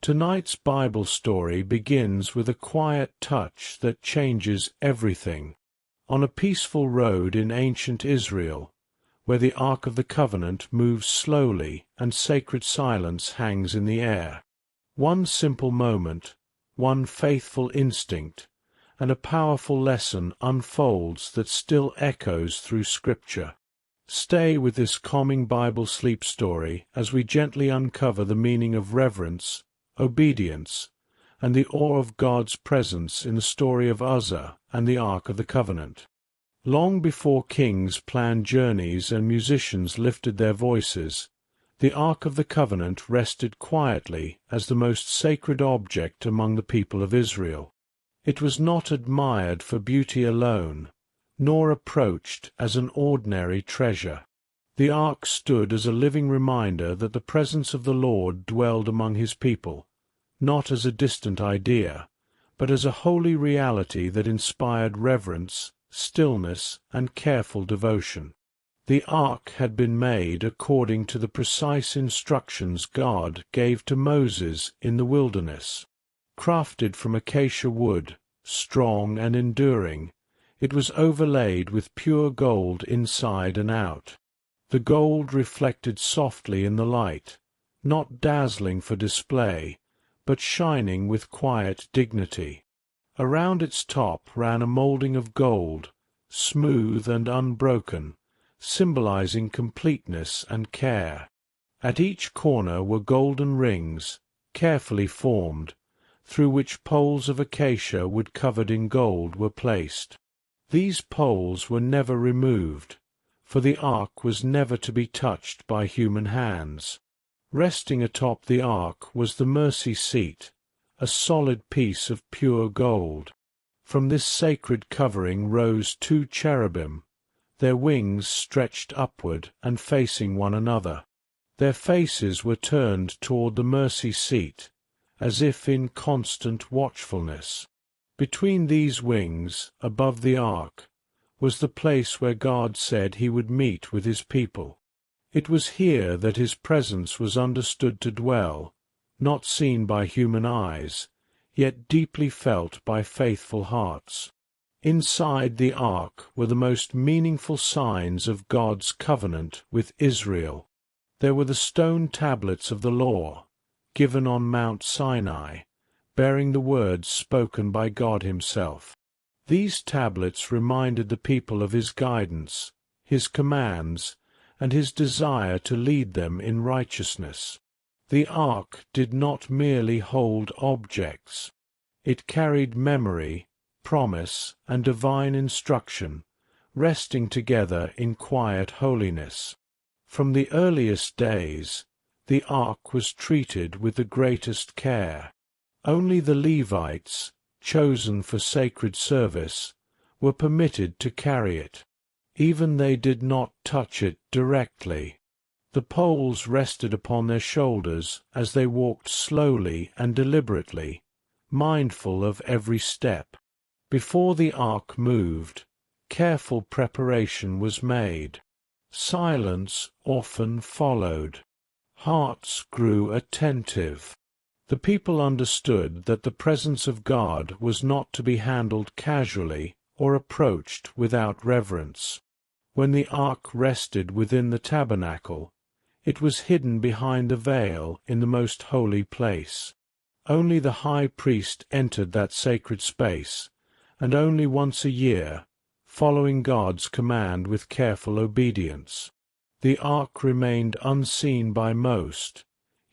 Tonight's Bible story begins with a quiet touch that changes everything. On a peaceful road in ancient Israel, where the Ark of the Covenant moves slowly and sacred silence hangs in the air, one simple moment, one faithful instinct, and a powerful lesson unfolds that still echoes through Scripture. Stay with this calming Bible sleep story as we gently uncover the meaning of reverence, obedience, and the awe of God's presence in the story of Uzzah and the Ark of the Covenant. Long before kings planned journeys and musicians lifted their voices, the Ark of the Covenant rested quietly as the most sacred object among the people of Israel. It was not admired for beauty alone, nor approached as an ordinary treasure. The Ark stood as a living reminder that the presence of the Lord dwelled among his people, not as a distant idea, but as a holy reality that inspired reverence, stillness, and careful devotion. The Ark had been made according to the precise instructions God gave to Moses in the wilderness. Crafted from acacia wood, strong and enduring, it was overlaid with pure gold inside and out. The gold reflected softly in the light, not dazzling for display, but shining with quiet dignity. Around its top ran a moulding of gold, smooth and unbroken, symbolizing completeness and care. At each corner were golden rings, carefully formed, through which poles of acacia wood covered in gold were placed. These poles were never removed, for the Ark was never to be touched by human hands. Resting atop the Ark was the mercy seat, a solid piece of pure gold. From this sacred covering rose two cherubim, their wings stretched upward and facing one another. Their faces were turned toward the mercy seat, as if in constant watchfulness. Between these wings, above the Ark, was the place where God said he would meet with his people. It was here that his presence was understood to dwell, not seen by human eyes, yet deeply felt by faithful hearts. Inside the Ark were the most meaningful signs of God's covenant with Israel. There were the stone tablets of the law, given on Mount Sinai, bearing the words spoken by God himself. These tablets reminded the people of his guidance, his commands, and his desire to lead them in righteousness. The Ark did not merely hold objects. It carried memory, promise, and divine instruction, resting together in quiet holiness. From the earliest days, the Ark was treated with the greatest care. Only the Levites, chosen for sacred service, were permitted to carry it. Even they did not touch it directly. The poles rested upon their shoulders as they walked slowly and deliberately, mindful of every step. Before the Ark moved, careful preparation was made. Silence often followed. Hearts grew attentive. The people understood that the presence of God was not to be handled casually or approached without reverence. When the Ark rested within the tabernacle, it was hidden behind the veil in the most holy place. Only the high priest entered that sacred space, and only once a year, following God's command with careful obedience. The Ark remained unseen by most,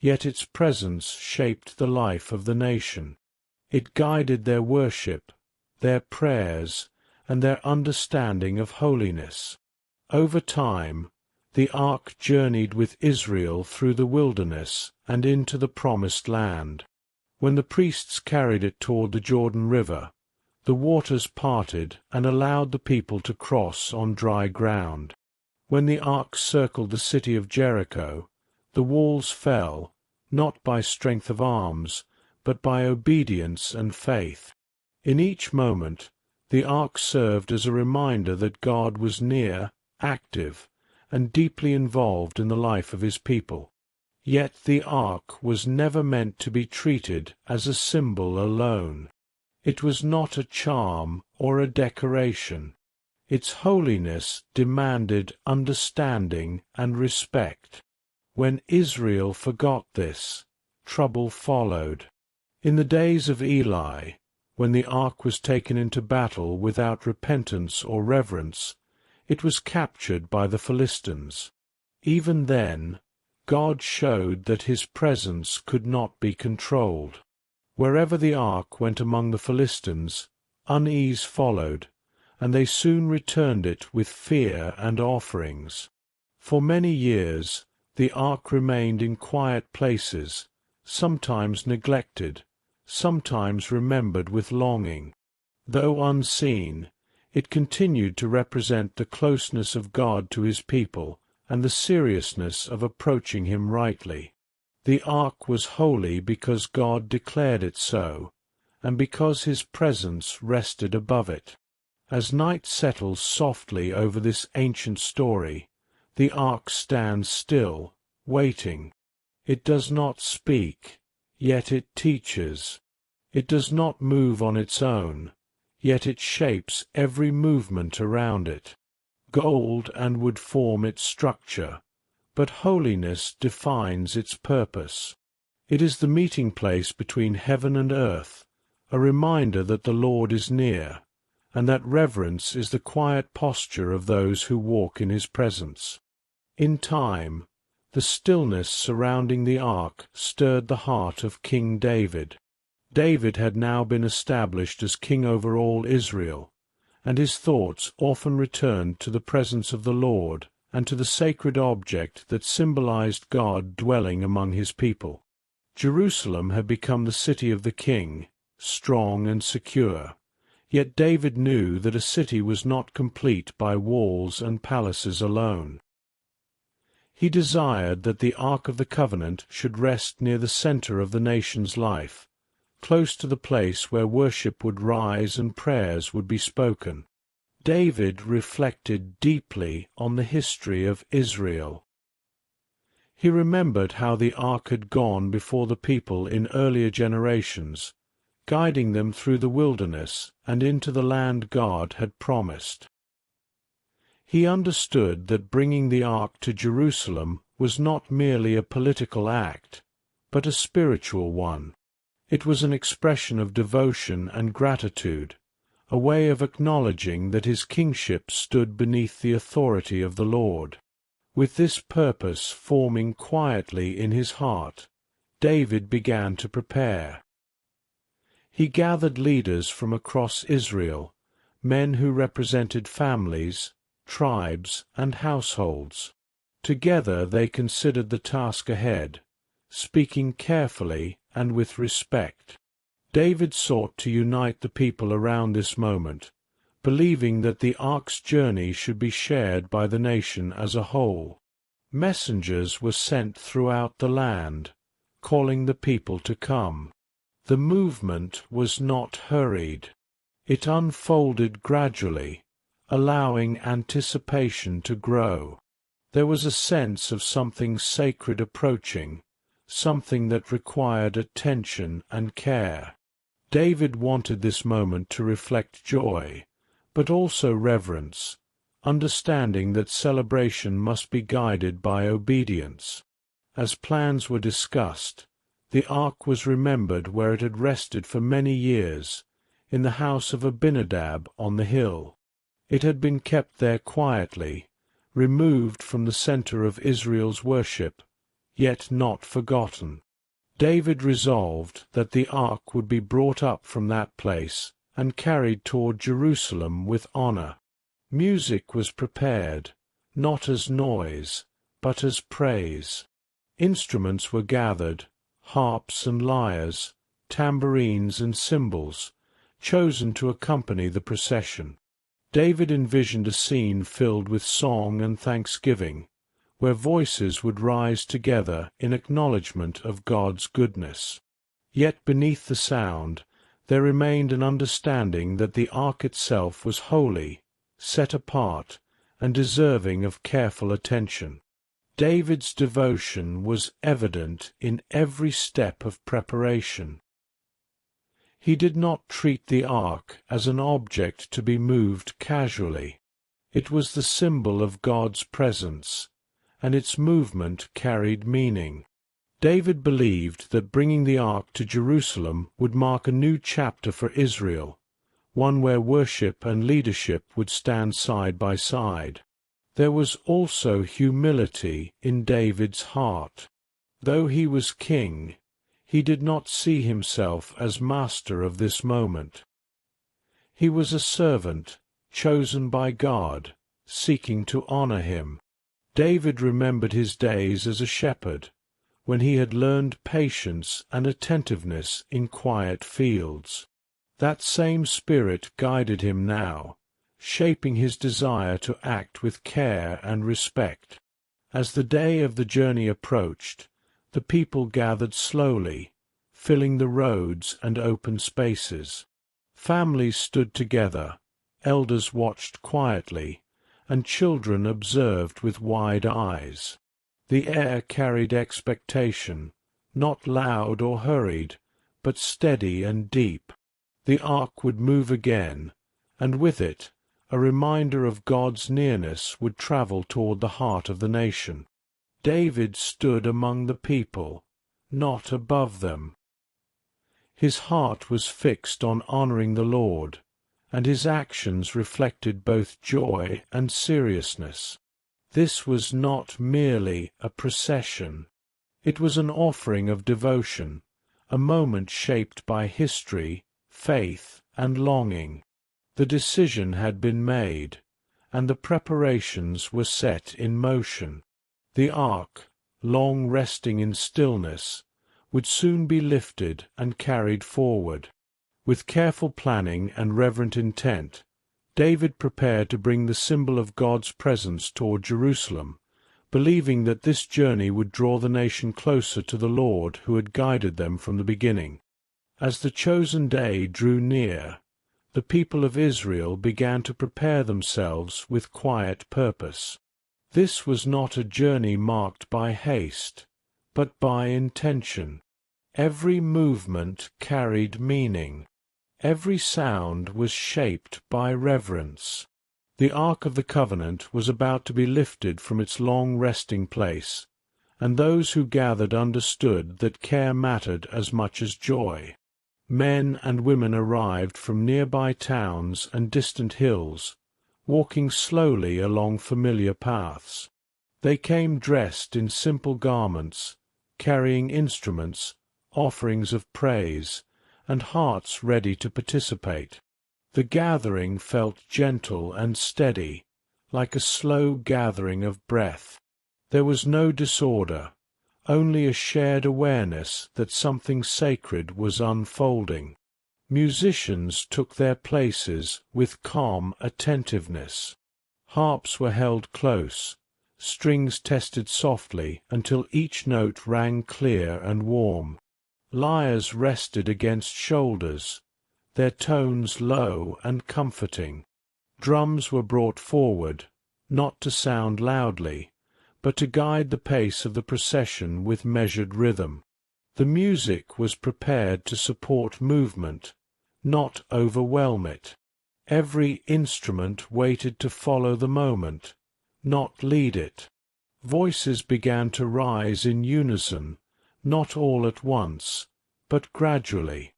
yet its presence shaped the life of the nation. It guided their worship, their prayers, and their understanding of holiness. Over time, the Ark journeyed with Israel through the wilderness and into the Promised Land. When the priests carried it toward the Jordan River, the waters parted and allowed the people to cross on dry ground. When the Ark circled the city of Jericho, the walls fell, not by strength of arms, but by obedience and faith. In each moment, the Ark served as a reminder that God was near, active, and deeply involved in the life of his people. Yet the ark was never meant to be treated as a symbol alone. It was not a charm or a decoration. Its holiness demanded understanding and respect. When Israel forgot this, trouble followed. In the days of Eli, when the ark was taken into battle without repentance or reverence, it was captured by the Philistines. Even then, God showed that his presence could not be controlled. Wherever the ark went among the Philistines, unease followed, and they soon returned it with fear and offerings. For many years the ark remained in quiet places, sometimes neglected, sometimes remembered with longing. Though unseen, it continued to represent the closeness of God to his people and the seriousness of approaching him rightly. The ark was holy because God declared it so, and because his presence rested above it. As night settles softly over this ancient story, the ark stands still, waiting. It does not speak, yet it teaches. It does not move on its own, yet it shapes every movement around it. Gold and wood form its structure, but holiness defines its purpose. It is the meeting place between heaven and earth, a reminder that the Lord is near, and that reverence is the quiet posture of those who walk in his presence. In time, the stillness surrounding the ark stirred the heart of King David. David had now been established as king over all Israel, and his thoughts often returned to the presence of the Lord and to the sacred object that symbolized God dwelling among his people. Jerusalem had become the city of the king, strong and secure. Yet David knew that a city was not complete by walls and palaces alone. He desired that the Ark of the Covenant should rest near the center of the nation's life, close to the place where worship would rise and prayers would be spoken. David reflected deeply on the history of Israel. He remembered how the ark had gone before the people in earlier generations, guiding them through the wilderness and into the land God had promised. He understood that bringing the ark to Jerusalem was not merely a political act, but a spiritual one. It was an expression of devotion and gratitude, a way of acknowledging that his kingship stood beneath the authority of the Lord. With this purpose forming quietly in his heart, David began to prepare. He gathered leaders from across Israel, men who represented families, tribes, and households. Together they considered the task ahead, speaking carefully and with respect. David sought to unite the people around this moment, believing that the ark's journey should be shared by the nation as a whole. Messengers were sent throughout the land, calling the people to come. The movement was not hurried. It unfolded gradually, allowing anticipation to grow. There was a sense of something sacred approaching, something that required attention and care. David wanted this moment to reflect joy, but also reverence, understanding that celebration must be guided by obedience. As plans were discussed, the ark was remembered where it had rested for many years, in the house of Abinadab on the hill. It had been kept there quietly, removed from the center of Israel's worship, yet not forgotten. David resolved that the ark would be brought up from that place and carried toward Jerusalem with honor. Music was prepared, not as noise, but as praise. Instruments were gathered, harps and lyres, tambourines and cymbals, chosen to accompany the procession. David envisioned a scene filled with song and thanksgiving, where voices would rise together in acknowledgment of God's goodness. Yet beneath the sound there remained an understanding that the ark itself was holy, set apart, and deserving of careful attention. David's devotion was evident in every step of preparation. He did not treat the ark as an object to be moved casually. It was the symbol of God's presence, and its movement carried meaning. David believed that bringing the ark to Jerusalem would mark a new chapter for Israel, one where worship and leadership would stand side by side. There was also humility in David's heart. Though he was king, he did not see himself as master of this moment. He was a servant, chosen by God, seeking to honor him. David remembered his days as a shepherd, when he had learned patience and attentiveness in quiet fields. That same spirit guided him now, shaping his desire to act with care and respect. As the day of the journey approached, the people gathered slowly, filling the roads and open spaces. Families stood together, elders watched quietly, and children observed with wide eyes. The air carried expectation, not loud or hurried, but steady and deep. The ark would move again, and with it, a reminder of God's nearness would travel toward the heart of the nation. David stood among the people, not above them. His heart was fixed on honoring the Lord, and his actions reflected both joy and seriousness. This was not merely a procession. It was an offering of devotion, a moment shaped by history, faith, and longing. The decision had been made, and the preparations were set in motion. The ark, long resting in stillness, would soon be lifted and carried forward. With careful planning and reverent intent, David prepared to bring the symbol of God's presence toward Jerusalem, believing that this journey would draw the nation closer to the Lord who had guided them from the beginning. As the chosen day drew near, the people of Israel began to prepare themselves with quiet purpose. This was not a journey marked by haste, but by intention. Every movement carried meaning. Every sound was shaped by reverence. The Ark of the Covenant was about to be lifted from its long resting place, and those who gathered understood that care mattered as much as joy. Men and women arrived from nearby towns and distant hills, walking slowly along familiar paths. They came dressed in simple garments, carrying instruments, offerings of praise, and hearts ready to participate. The gathering felt gentle and steady, like a slow gathering of breath. There was no disorder, only a shared awareness that something sacred was unfolding. Musicians took their places with calm attentiveness. Harps were held close, strings tested softly until each note rang clear and warm. Lyres rested against shoulders, their tones low and comforting. Drums were brought forward, not to sound loudly, but to guide the pace of the procession with measured rhythm. The music was prepared to support movement, not overwhelm it. Every instrument waited to follow the moment, not lead it. Voices began to rise in unison, not all at once, but gradually.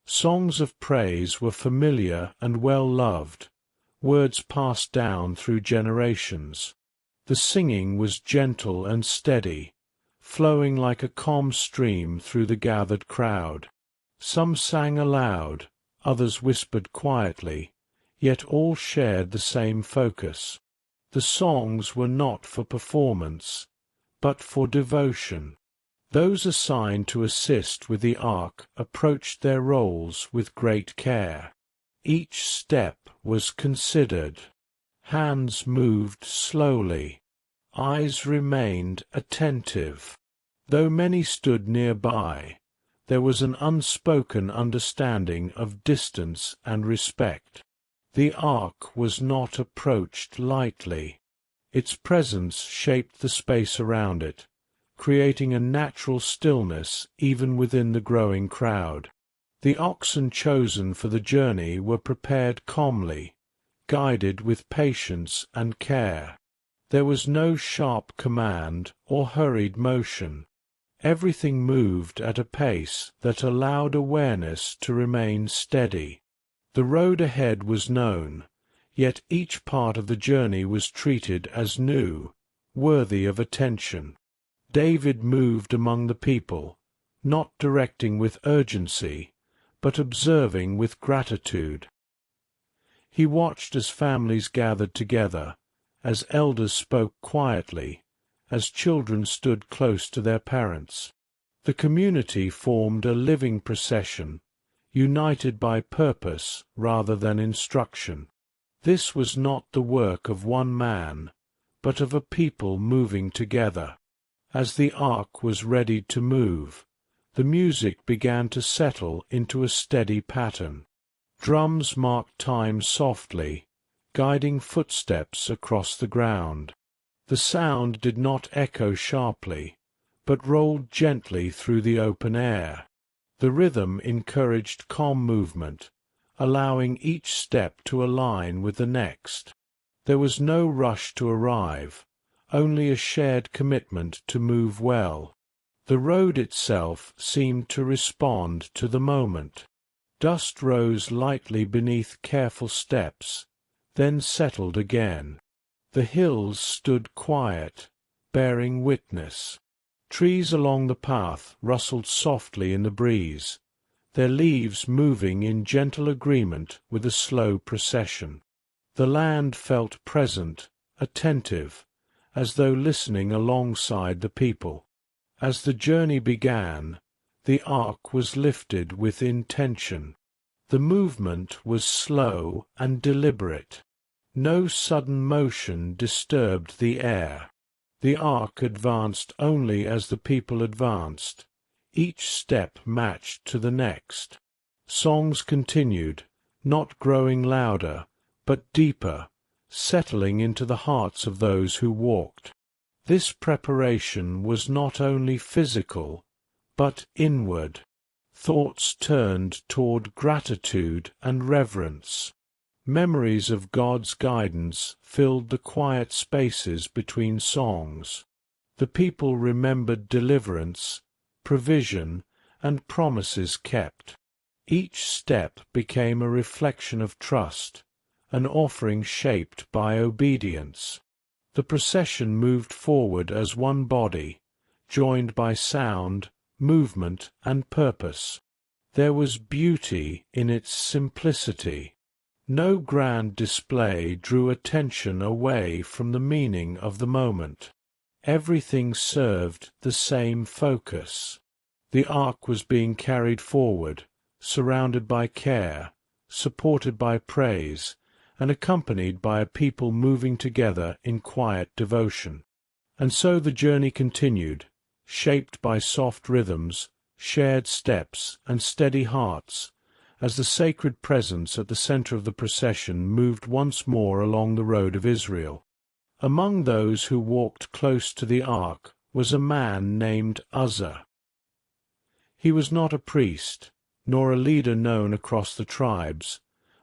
Songs of praise were familiar and well-loved, words passed down through generations. The singing was gentle and steady, flowing like a calm stream through the gathered crowd. Some sang aloud, others whispered quietly, yet all shared the same focus. The songs were not for performance, but for devotion. Those assigned to assist with the ark approached their roles with great care. Each step was considered. Hands moved slowly. Eyes remained attentive. Though many stood nearby, there was an unspoken understanding of distance and respect. The ark was not approached lightly. Its presence shaped the space around it, creating a natural stillness even within the growing crowd. The oxen chosen for the journey were prepared calmly, guided with patience and care. There was no sharp command or hurried motion. Everything moved at a pace that allowed awareness to remain steady. The road ahead was known, yet each part of the journey was treated as new, worthy of attention. David moved among the people, not directing with urgency, but observing with gratitude. He watched as families gathered together, as elders spoke quietly, as children stood close to their parents. The community formed a living procession, united by purpose rather than instruction. This was not the work of one man, but of a people moving together. As the ark was ready to move, the music began to settle into a steady pattern. Drums marked time softly, guiding footsteps across the ground. The sound did not echo sharply, but rolled gently through the open air. The rhythm encouraged calm movement, allowing each step to align with the next. There was no rush to arrive, only a shared commitment to move well. The road itself seemed to respond to the moment. Dust rose lightly beneath careful steps, then settled again. The hills stood quiet, bearing witness. Trees along the path rustled softly in the breeze, their leaves moving in gentle agreement with the slow procession. The land felt present, attentive, as though listening alongside the people. As the journey began, the ark was lifted with intention. The movement was slow and deliberate. No sudden motion disturbed the air. The ark advanced only as the people advanced. Each step matched to the next. Songs continued, not growing louder, but deeper, settling into the hearts of those who walked. This preparation was not only physical, but inward. Thoughts turned toward gratitude and reverence. Memories of God's guidance filled the quiet spaces between songs. The people remembered deliverance, provision, and promises kept. Each step became a reflection of trust, an offering shaped by obedience. The procession moved forward as one body, joined by sound, movement, and purpose. There was beauty in its simplicity. No grand display drew attention away from the meaning of the moment. Everything served the same focus. The ark was being carried forward, surrounded by care, supported by praise, and accompanied by a people moving together in quiet devotion. And so the journey continued, shaped by soft rhythms, shared steps, and steady hearts, as the sacred presence at the center of the procession moved once more along the road of Israel. Among those who walked close to the ark was a man named Uzzah. He was not a priest, nor a leader known across the tribes,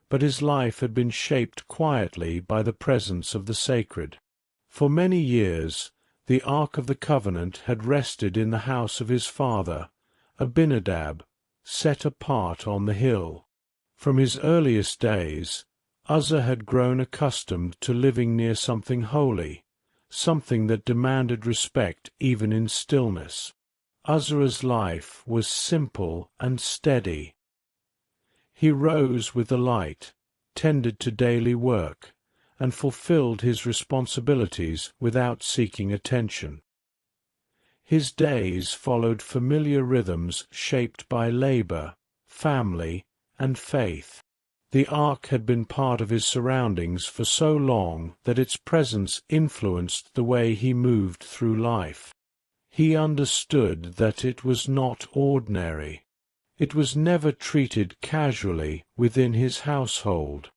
but his life had been shaped quietly by the presence of the sacred. For many years, the Ark of the Covenant had rested in the house of his father, Abinadab, set apart on the hill. From his earliest days, Uzzah had grown accustomed to living near something holy, something that demanded respect even in stillness. Uzzah's life was simple and steady. He rose with the light, tended to daily work, and fulfilled his responsibilities without seeking attention. His days followed familiar rhythms shaped by labor, family, and faith. The ark had been part of his surroundings for so long that its presence influenced the way he moved through life. He understood that it was not ordinary. It was never treated casually within his household.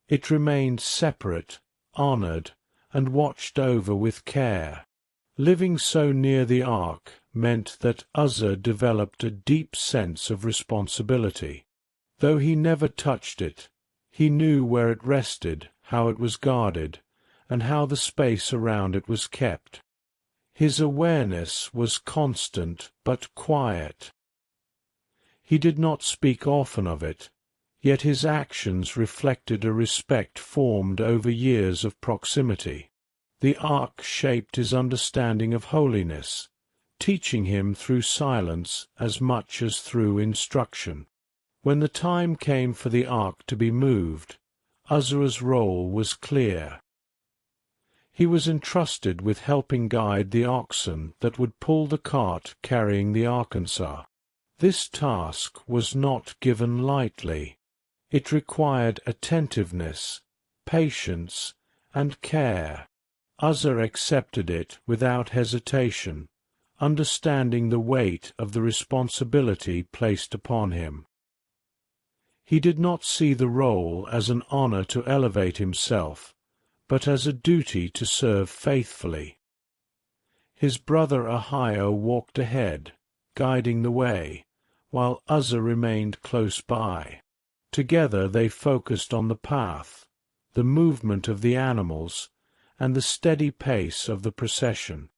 It remained separate, honored, and watched over with care. Living so near the ark meant that Uzzah developed a deep sense of responsibility. Though he never touched it, he knew where it rested, how it was guarded, and how the space around it was kept. His awareness was constant but quiet. He did not speak often of it, yet his actions reflected a respect formed over years of proximity. The ark shaped his understanding of holiness, teaching him through silence as much as through instruction. When the time came for the ark to be moved, Uzzah's role was clear. He was entrusted with helping guide the oxen that would pull the cart carrying the Arkansas. This task was not given lightly. It required attentiveness, patience, and care. Uzzah accepted it without hesitation, understanding the weight of the responsibility placed upon him. He did not see the role as an honor to elevate himself, but as a duty to serve faithfully. His brother Ahio walked ahead, guiding the way, while Uzzah remained close by. Together they focused on the path, the movement of the animals, and the steady pace of the procession.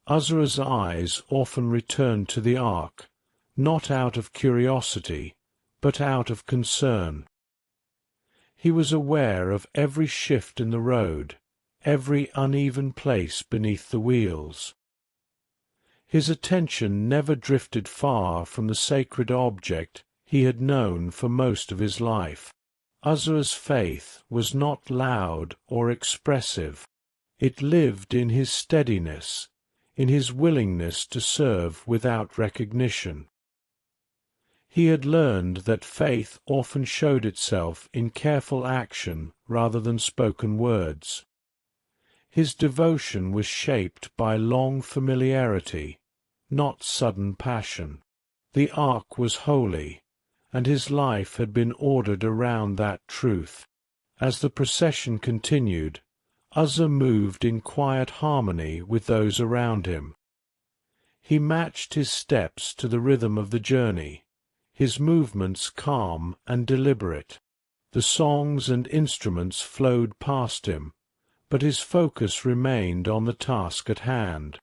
Uzzah's eyes often returned to the ark, not out of curiosity, but out of concern. He was aware of every shift in the road, every uneven place beneath the wheels. His attention never drifted far from the sacred object he had known for most of his life. Uzzah's faith was not loud or expressive. It lived in his steadiness, in his willingness to serve without recognition. He had learned that faith often showed itself in careful action rather than spoken words. His devotion was shaped by long familiarity, not sudden passion. The ark was holy, and his life had been ordered around that truth. As the procession continued, Uzzah moved in quiet harmony with those around him. He matched his steps to the rhythm of the journey, his movements calm and deliberate. The songs and instruments flowed past him, but his focus remained on the task at hand.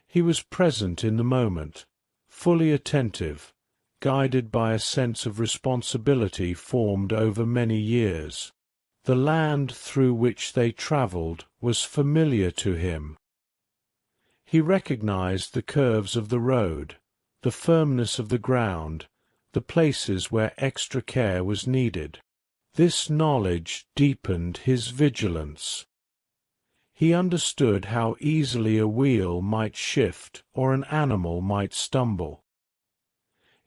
He was present in the moment, fully attentive, guided by a sense of responsibility formed over many years. The land through which they travelled was familiar to him. He recognized the curves of the road, the firmness of the ground, the places where extra care was needed. This knowledge deepened his vigilance. He understood how easily a wheel might shift or an animal might stumble.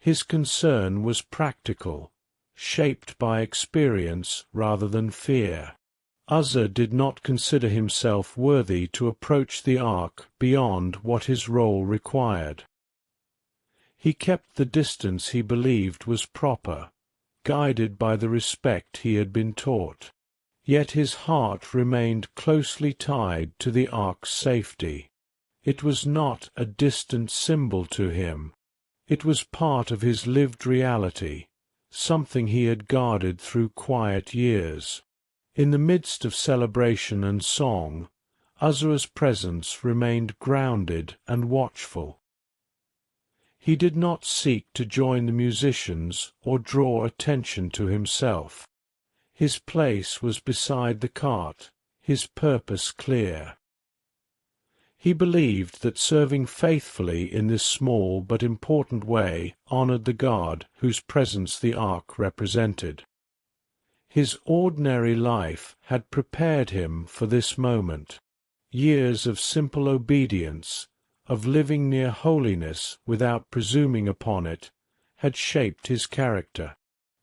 His concern was practical, shaped by experience rather than fear. Uzzah did not consider himself worthy to approach the ark beyond what his role required. He kept the distance he believed was proper, guided by the respect he had been taught. Yet his heart remained closely tied to the ark's safety. It was not a distant symbol to him. It was part of his lived reality, something he had guarded through quiet years. In the midst of celebration and song, Uzzah's presence remained grounded and watchful. He did not seek to join the musicians or draw attention to himself. His place was beside the cart, his purpose clear. He believed that serving faithfully in this small but important way honored the God whose presence the ark represented. His ordinary life had prepared him for this moment. Years of simple obedience, of living near holiness without presuming upon it, had shaped his character.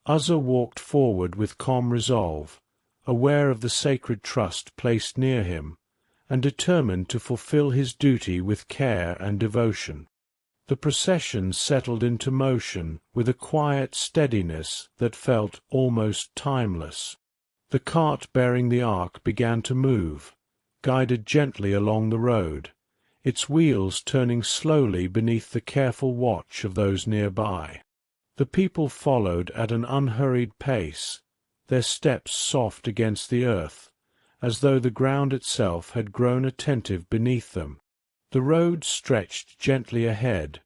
Uzzah walked forward with calm resolve, aware of the sacred trust placed near him, and determined to fulfill his duty with care and devotion. The procession settled into motion with a quiet steadiness that felt almost timeless. The cart bearing the ark began to move, guided gently along the road, its wheels turning slowly beneath the careful watch of those nearby. The people followed at an unhurried pace, their steps soft against the earth, as though the ground itself had grown attentive beneath them. The road stretched gently ahead,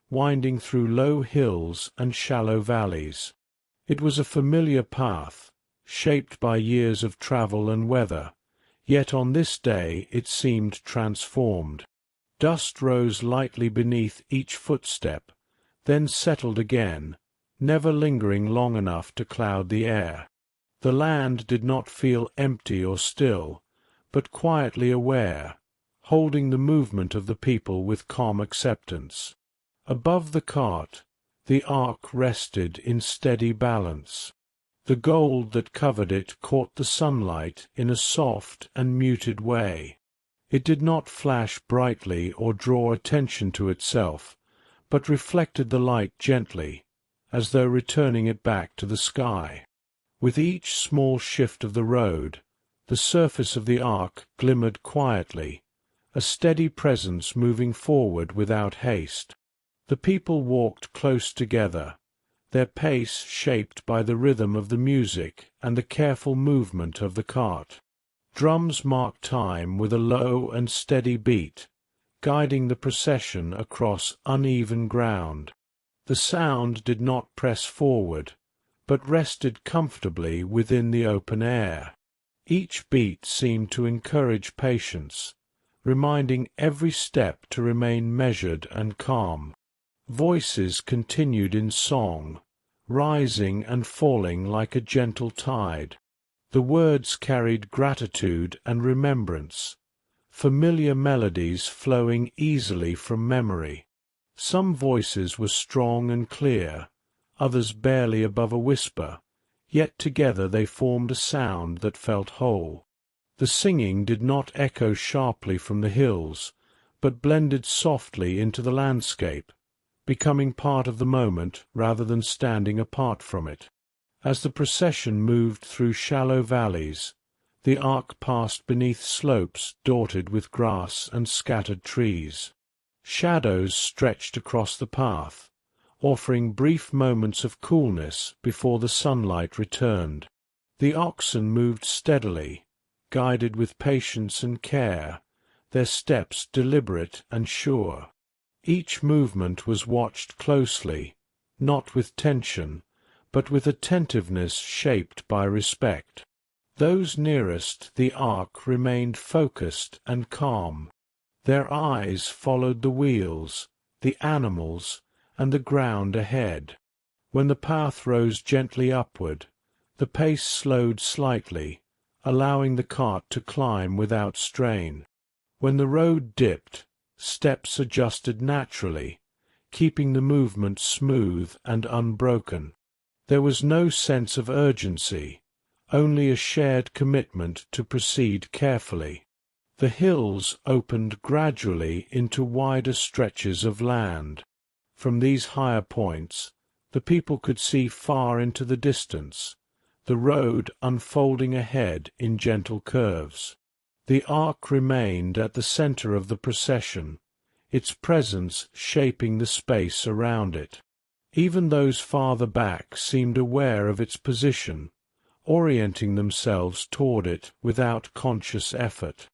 winding through low hills and shallow valleys. It was a familiar path, shaped by years of travel and weather, yet on this day it seemed transformed. Dust rose lightly beneath each footstep, then settled again, never lingering long enough to cloud the air. The land did not feel empty or still, but quietly aware, holding the movement of the people with calm acceptance. Above the cart, the ark rested in steady balance. The gold that covered it caught the sunlight in a soft and muted way. It did not flash brightly or draw attention to itself, but reflected the light gently, as though returning it back to the sky. With each small shift of the road, the surface of the ark glimmered quietly, a steady presence moving forward without haste. The people walked close together, their pace shaped by the rhythm of the music and the careful movement of the cart. Drums marked time with a low and steady beat, guiding the procession across uneven ground. The sound did not press forward, but rested comfortably within the open air. Each beat seemed to encourage patience, reminding every step to remain measured and calm. Voices continued in song, rising and falling like a gentle tide. The words carried gratitude and remembrance, familiar melodies flowing easily from memory. Some voices were strong and clear, others barely above a whisper, yet together they formed a sound that felt whole. The singing did not echo sharply from the hills, but blended softly into the landscape, becoming part of the moment rather than standing apart from it. As the procession moved through shallow valleys, the ark passed beneath slopes dotted with grass and scattered trees. Shadows stretched across the path, offering brief moments of coolness before the sunlight returned. The oxen moved steadily, guided with patience and care, their steps deliberate and sure. Each movement was watched closely, not with tension, but with attentiveness shaped by respect. Those nearest the ark remained focused and calm. Their eyes followed the wheels, the animals, and the ground ahead. When the path rose gently upward, the pace slowed slightly, allowing the cart to climb without strain. When the road dipped, steps adjusted naturally, keeping the movement smooth and unbroken. There was no sense of urgency, only a shared commitment to proceed carefully. The hills opened gradually into wider stretches of land. From these higher points, the people could see far into the distance, the road unfolding ahead in gentle curves. The ark remained at the center of the procession, its presence shaping the space around it. Even those farther back seemed aware of its position, orienting themselves toward it without conscious effort.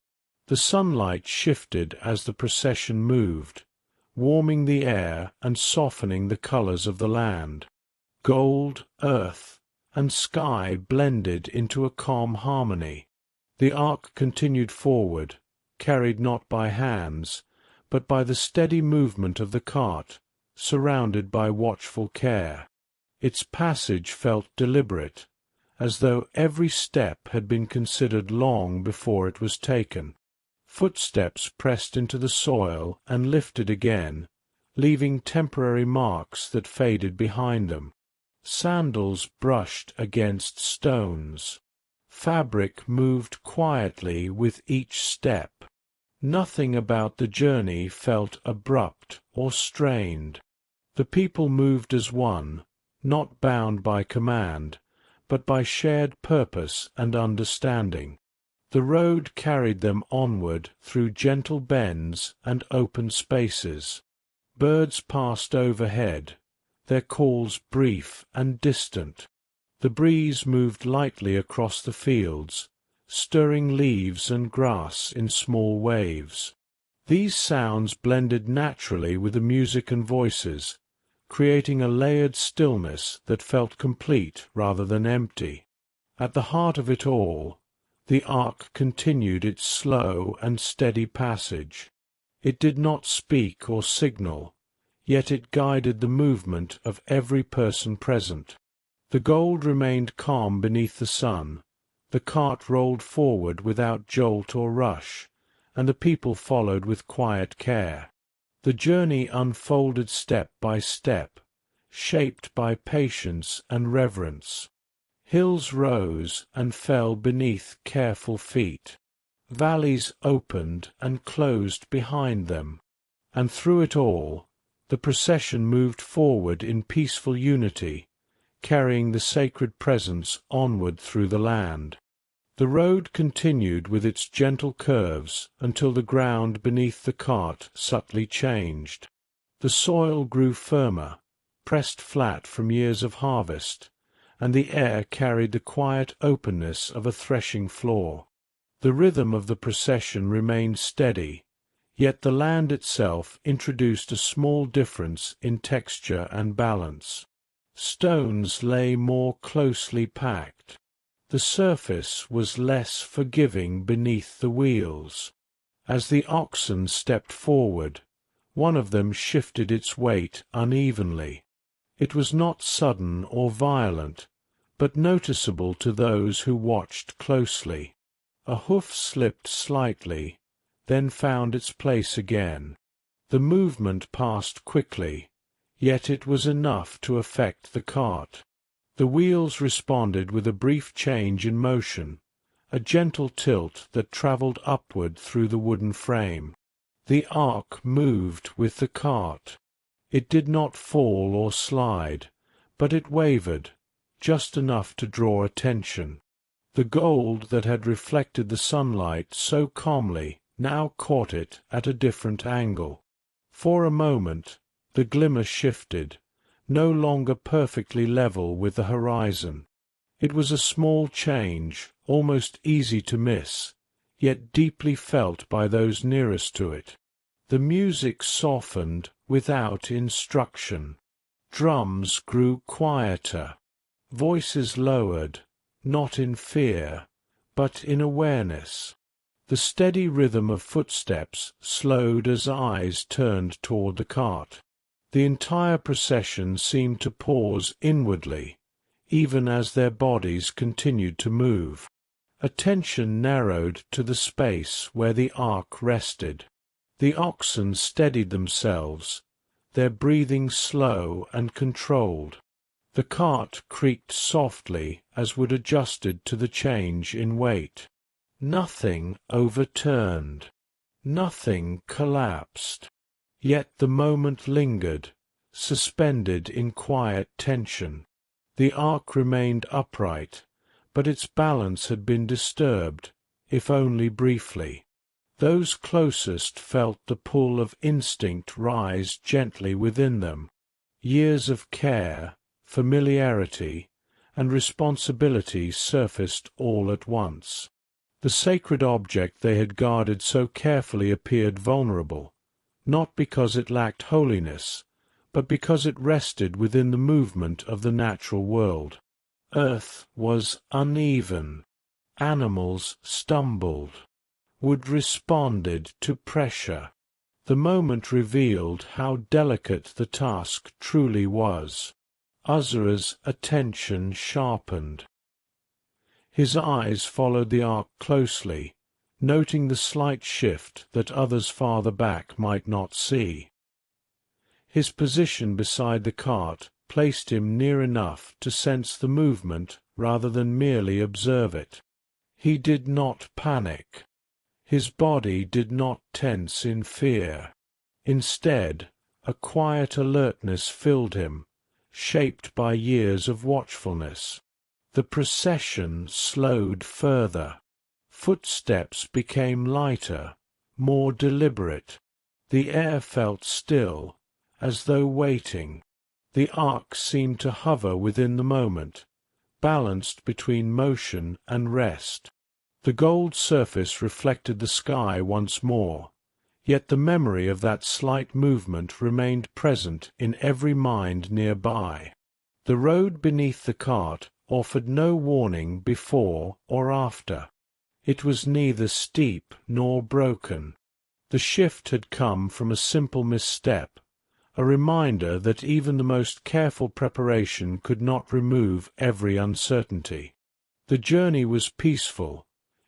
The sunlight shifted as the procession moved, warming the air and softening the colors of the land. Gold, earth, and sky blended into a calm harmony. The ark continued forward, carried not by hands, but by the steady movement of the cart, surrounded by watchful care. Its passage felt deliberate, as though every step had been considered long before it was taken. Footsteps pressed into the soil and lifted again, leaving temporary marks that faded behind them. Sandals brushed against stones. Fabric moved quietly with each step. Nothing about the journey felt abrupt or strained. The people moved as one, not bound by command, but by shared purpose and understanding. The road carried them onward through gentle bends and open spaces. Birds passed overhead, their calls brief and distant. The breeze moved lightly across the fields, stirring leaves and grass in small waves. These sounds blended naturally with the music and voices, creating a layered stillness that felt complete rather than empty. At the heart of it all, the ark continued its slow and steady passage. It did not speak or signal, yet it guided the movement of every person present. The gold remained calm beneath the sun, the cart rolled forward without jolt or rush, and the people followed with quiet care. The journey unfolded step by step, shaped by patience and reverence. Hills rose and fell beneath careful feet. Valleys opened and closed behind them, and through it all, the procession moved forward in peaceful unity, carrying the sacred presence onward through the land. The road continued with its gentle curves until the ground beneath the cart subtly changed. The soil grew firmer, pressed flat from years of harvest, and the air carried the quiet openness of a threshing floor. The rhythm of the procession remained steady, yet the land itself introduced a small difference in texture and balance. Stones lay more closely packed. The surface was less forgiving beneath the wheels. As the oxen stepped forward, one of them shifted its weight unevenly. It was not sudden or violent, but noticeable to those who watched closely. A hoof slipped slightly, then found its place again. The movement passed quickly, yet it was enough to affect the cart. The wheels responded with a brief change in motion, a gentle tilt that travelled upward through the wooden frame. The ark moved with the cart. It did not fall or slide, but it wavered, just enough to draw attention. The gold that had reflected the sunlight so calmly now caught it at a different angle. For a moment, the glimmer shifted, no longer perfectly level with the horizon. It was a small change, almost easy to miss, yet deeply felt by those nearest to it. The music softened without instruction. Drums grew quieter. Voices lowered, not in fear, but in awareness. The steady rhythm of footsteps slowed as eyes turned toward the cart. The entire procession seemed to pause inwardly, even as their bodies continued to move. Attention narrowed to the space where the ark rested. The oxen steadied themselves, their breathing slow and controlled. The cart creaked softly as wood adjusted to the change in weight. Nothing overturned. Nothing collapsed. Yet the moment lingered, suspended in quiet tension. The ark remained upright, but its balance had been disturbed, if only briefly. Those closest felt the pull of instinct rise gently within them. Years of care, familiarity, and responsibility surfaced all at once. The sacred object they had guarded so carefully appeared vulnerable, not because it lacked holiness, but because it rested within the movement of the natural world. Earth was uneven. Animals stumbled. Wood responded to pressure. The moment revealed how delicate the task truly was. Uzzah's attention sharpened. His eyes followed the ark closely, noting the slight shift that others farther back might not see. His position beside the cart placed him near enough to sense the movement rather than merely observe it. He did not panic. His body did not tense in fear. Instead, a quiet alertness filled him, shaped by years of watchfulness. The procession slowed further. Footsteps became lighter, more deliberate. The air felt still, as though waiting. The ark seemed to hover within the moment, balanced between motion and rest. The gold surface reflected the sky once more, yet the memory of that slight movement remained present in every mind nearby. The road beneath the cart offered no warning before or after. It was neither steep nor broken. The shift had come from a simple misstep, a reminder that even the most careful preparation could not remove every uncertainty. The journey was peaceful,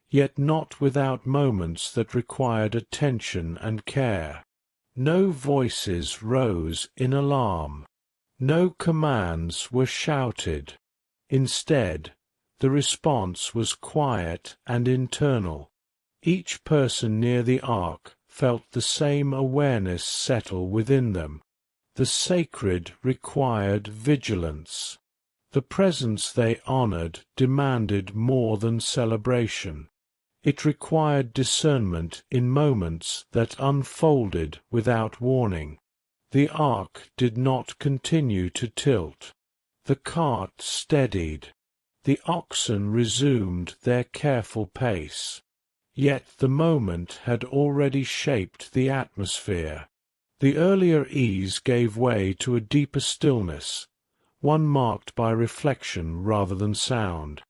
yet not without moments that required attention and care. No voices rose in alarm. No commands were shouted. Instead, the response was quiet and internal. Each person near the ark felt the same awareness settle within them. The sacred required vigilance. The presence they honored demanded more than celebration. It required discernment in moments that unfolded without warning. The ark did not continue to tilt. The cart steadied. The oxen resumed their careful pace. Yet the moment had already shaped the atmosphere. The earlier ease gave way to a deeper stillness, one marked by reflection rather than sound.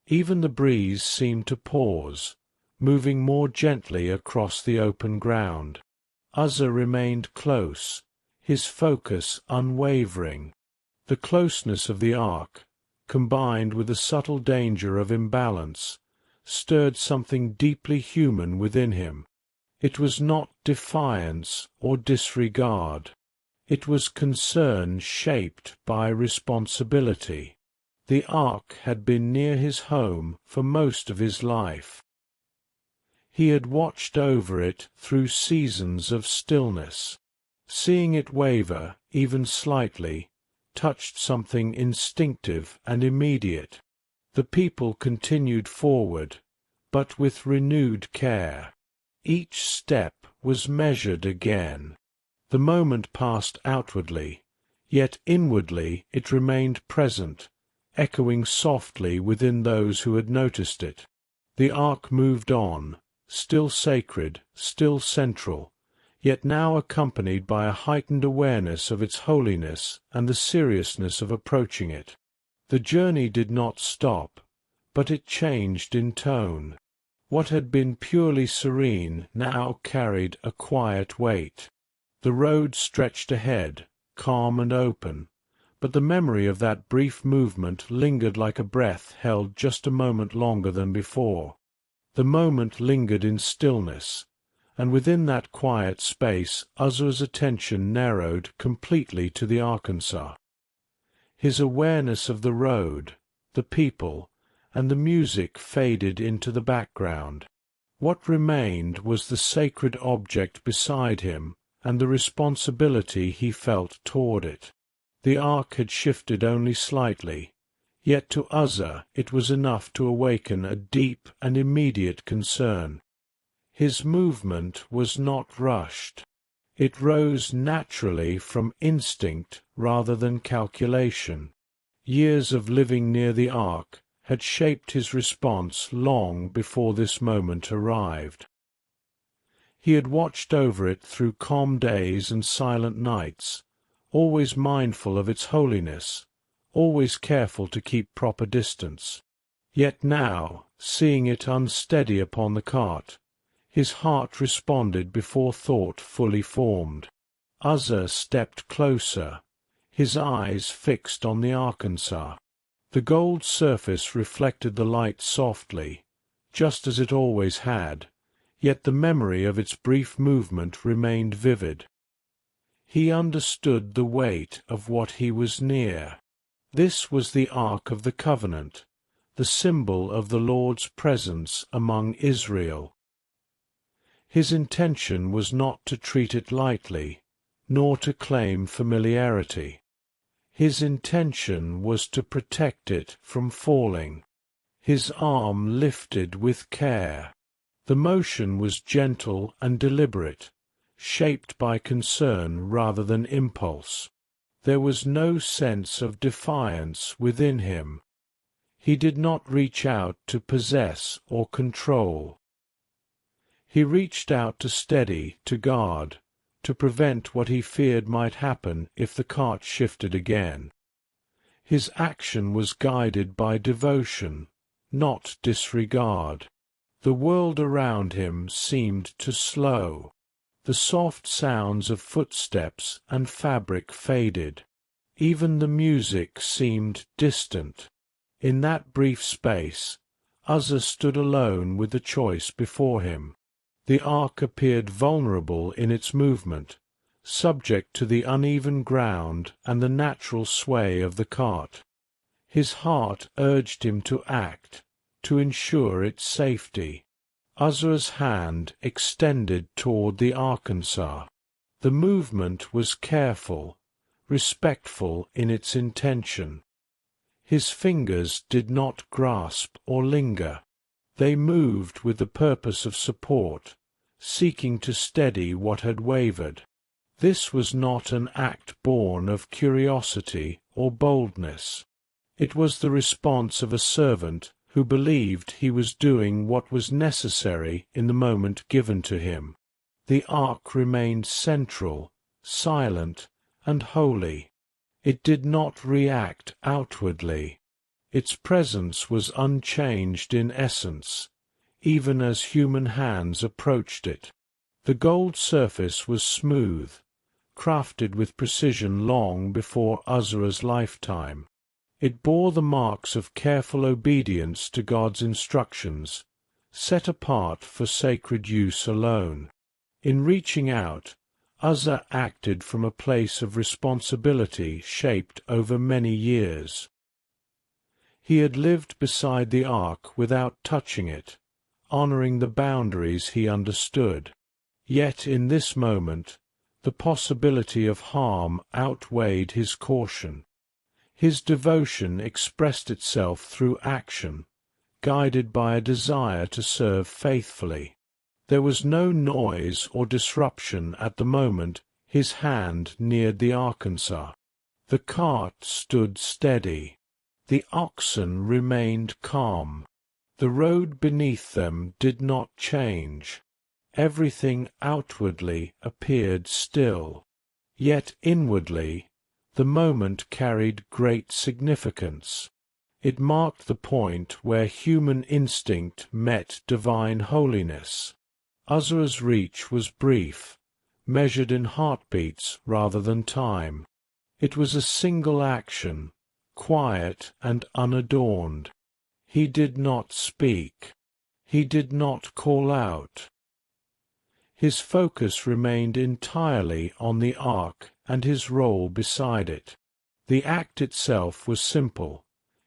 Even the breeze seemed to pause, moving more gently across the open ground. Uzzah remained close, his focus unwavering. The closeness of the ark, combined with the subtle danger of imbalance, stirred something deeply human within him. It was not defiance or disregard. It was concern shaped by responsibility. The ark had been near his home for most of his life. He had watched over it through seasons of stillness. Seeing it waver, even slightly, touched something instinctive and immediate. The people continued forward, but with renewed care. Each step was measured again. The moment passed outwardly, yet inwardly it remained present, echoing softly within those who had noticed it. The ark moved on, still sacred, still central, yet now accompanied by a heightened awareness of its holiness and the seriousness of approaching it. The journey did not stop, but it changed in tone. What had been purely serene now carried a quiet weight. The road stretched ahead, calm and open, but the memory of that brief movement lingered like a breath held just a moment longer than before. The moment lingered in stillness, and within that quiet space Uzzah's attention narrowed completely to the Arkansas. His awareness of the road, the people, and the music faded into the background. What remained was the sacred object beside him and the responsibility he felt toward it. The ark had shifted only slightly, yet to Uzzah it was enough to awaken a deep and immediate concern. His movement was not rushed. It rose naturally from instinct rather than calculation. Years of living near the ark had shaped his response long before this moment arrived. He had watched over it through calm days and silent nights, always mindful of its holiness, always careful to keep proper distance. Yet now, seeing it unsteady upon the cart, his heart responded before thought fully formed. Uzzah stepped closer, his eyes fixed on the Arkansas. The gold surface reflected the light softly, just as it always had, yet the memory of its brief movement remained vivid. He understood the weight of what he was near. This was the Ark of the Covenant, the symbol of the Lord's presence among Israel. His intention was not to treat it lightly, nor to claim familiarity. His intention was to protect it from falling. his arm lifted with care. The motion was gentle and deliberate, shaped by concern rather than impulse. There was no sense of defiance within him. He did not reach out to possess or control. He reached out to steady, to guard, to prevent what he feared might happen if the cart shifted again. His action was guided by devotion, not disregard. The world around him seemed to slow. The soft sounds of footsteps and fabric faded. Even the music seemed distant. In that brief space, Uzzah stood alone with the choice before him. The ark appeared vulnerable in its movement, subject to the uneven ground and the natural sway of the cart. His heart urged him to act, to ensure its safety. Uzzah's hand extended toward the Arkansas. The movement was careful, respectful in its intention. His fingers did not grasp or linger. They moved with the purpose of support, seeking to steady what had wavered. This was not an act born of curiosity or boldness. It was the response of a servant who believed he was doing what was necessary in the moment given to him. The ark remained central, silent, and holy. It did not react outwardly. Its presence was unchanged in essence, even as human hands approached it. The gold surface was smooth, crafted with precision long before Uzzah's lifetime. It bore the marks of careful obedience to God's instructions, set apart for sacred use alone. In reaching out, Uzzah acted from a place of responsibility shaped over many years. He had lived beside the ark without touching it, honoring the boundaries he understood. Yet in this moment, the possibility of harm outweighed his caution. His devotion expressed itself through action, guided by a desire to serve faithfully. There was no noise or disruption at the moment his hand neared the Arkansas. The cart stood steady. The oxen remained calm. The road beneath them did not change. Everything outwardly appeared still. Yet inwardly, the moment carried great significance. It marked the point where human instinct met divine holiness. Uzzah's reach was brief, measured in heartbeats rather than time. It was a single action, quiet and unadorned. He did not speak. He did not call out. His focus remained entirely on the ark and his role beside it. The act itself was simple,